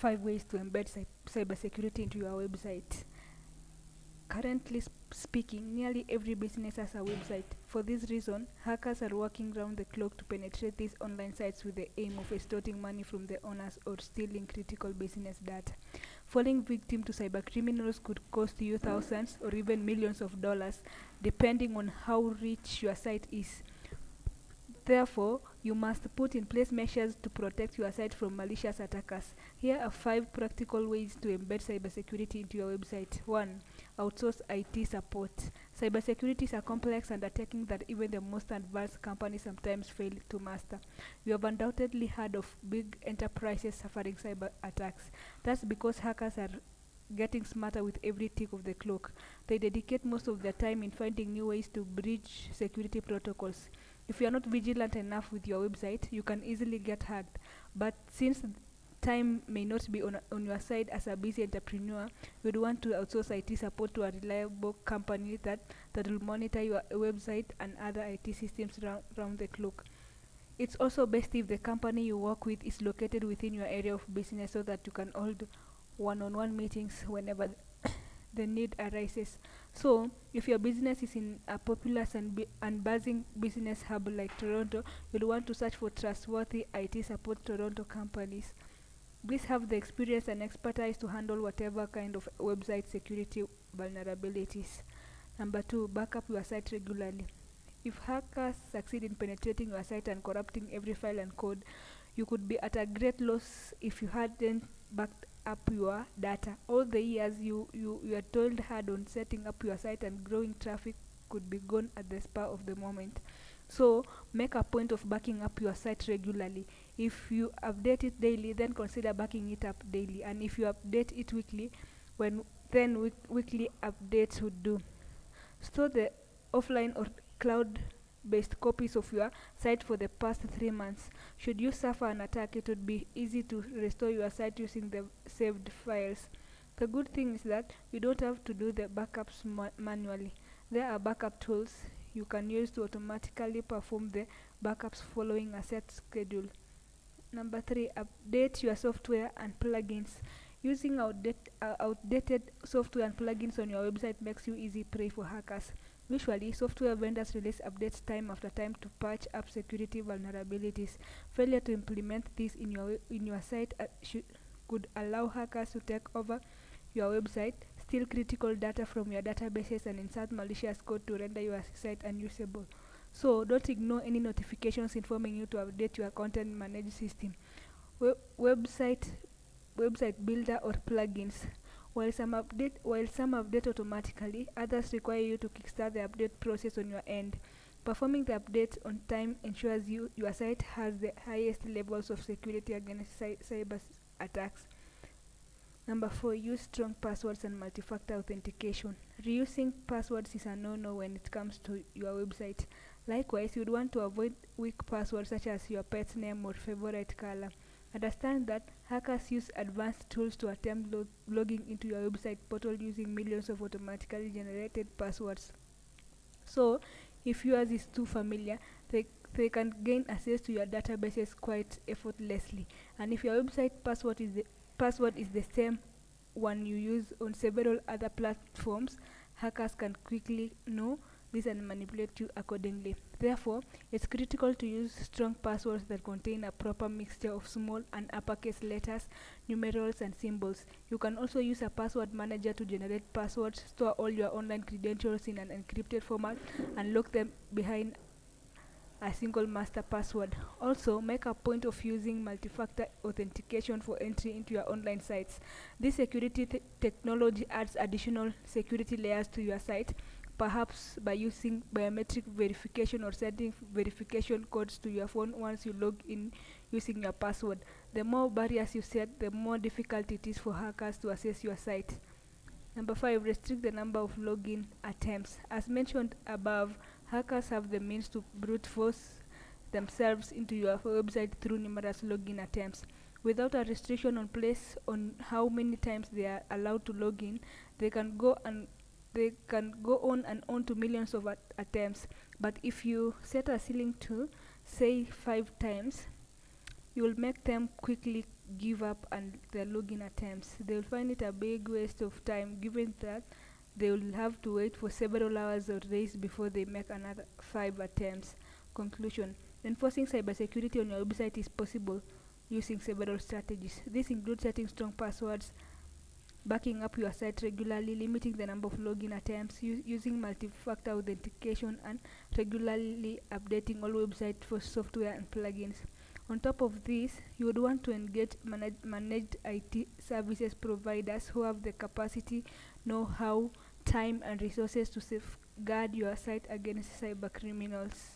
5 ways to embed cybersecurity into your website. Currently speaking, nearly every business has a website. For this reason, hackers are working round the clock to penetrate these online sites with the aim of extorting money from the owners or stealing critical business data. Falling victim to cybercriminals could cost you thousands or even millions of dollars, depending on how rich your site is. Therefore, you must put in place measures to protect your site from malicious attackers. Here are 5 practical ways to embed cybersecurity into your website. 1. Outsource IT support. Cybersecurity is a complex undertaking that even the most advanced companies sometimes fail to master. You have undoubtedly heard of big enterprises suffering cyber attacks. That's because hackers are getting smarter with every tick of the clock. They dedicate most of their time in finding new ways to breach security protocols. If you are not vigilant enough with your website, you can easily get hacked. But since time may not be on your side as a busy entrepreneur, you'd want to outsource IT support to a reliable company that will monitor your website and other IT systems round the clock. It's also best if the company you work with is located within your area of business so that you can hold one-on-one meetings whenever the need arises. So, if your business is in a populous and buzzing business hub like Toronto, you'll want to search for trustworthy IT support Toronto companies. These have the experience and expertise to handle whatever kind of website security vulnerabilities. Number 2, backup your site regularly. If hackers succeed in penetrating your site and corrupting every file and code, you could be at a great loss if you hadn't backed up your data. All the years you are toiled hard on setting up your site and growing traffic could be gone at the spur of the moment. So make a point of backing up your site regularly. If you update it daily, then consider backing it up daily. And if you update it weekly, weekly updates would do. Store the offline or cloud-based copies of your site for the past 3 months. Should you suffer an attack, it would be easy to restore your site using the saved files. The good thing is that you don't have to do the backups manually. There are backup tools you can use to automatically perform the backups following a set schedule. Number 3, update your software and plugins. Using outdated software and plugins on your website makes you easy prey for hackers. Usually, software vendors release updates time after time to patch up security vulnerabilities. Failure to implement this in your site could allow hackers to take over your website, steal critical data from your databases, and insert malicious code to render your site unusable. So, don't ignore any notifications informing you to update your content management system. Website builder or plugins. While some update automatically, others require you to kickstart the update process on your end. Performing the updates on time ensures your site has the highest levels of security against cyber attacks. Number 4, use strong passwords and multi-factor authentication. Reusing passwords is a no-no when it comes to your website. Likewise, you'd want to avoid weak passwords such as your pet's name or favorite color. Understand that hackers use advanced tools to attempt logging into your website portal using millions of automatically generated passwords. So, if yours is too familiar, they can gain access to your databases quite effortlessly. And if your website password is the same one you use on several other platforms, hackers can quickly know this and manipulate you accordingly. Therefore, it's critical to use strong passwords that contain a proper mixture of small and uppercase letters, numerals, and symbols. You can also use a password manager to generate passwords, store all your online credentials in an encrypted format, and lock them behind a single master password. Also, make a point of using multi-factor authentication for entry into your online sites. This security technology adds additional security layers to your site, perhaps by using biometric verification or sending verification codes to your phone once you log in using your password. The more barriers you set, the more difficult it is for hackers to access your site. Number 5, restrict the number of login attempts. As mentioned above, hackers have the means to brute force themselves into your website through numerous login attempts. Without a restriction on place on how many times they are allowed to log in, they can go on and on to millions of attempts. But if you set a ceiling to, say, 5 times, You will make them quickly give up on their login attempts. They will find it a big waste of time, given that they will have to wait for several hours or days before they make another 5 attempts. Conclusion: enforcing cybersecurity on your website is possible using several strategies. This includes setting strong passwords, backing up your site regularly, limiting the number of login attempts, using multi-factor authentication, and regularly updating all websites for software and plugins. On top of this, you would want to engage managed IT services providers who have the capacity, know-how, time, and resources to safeguard your site against cyber criminals.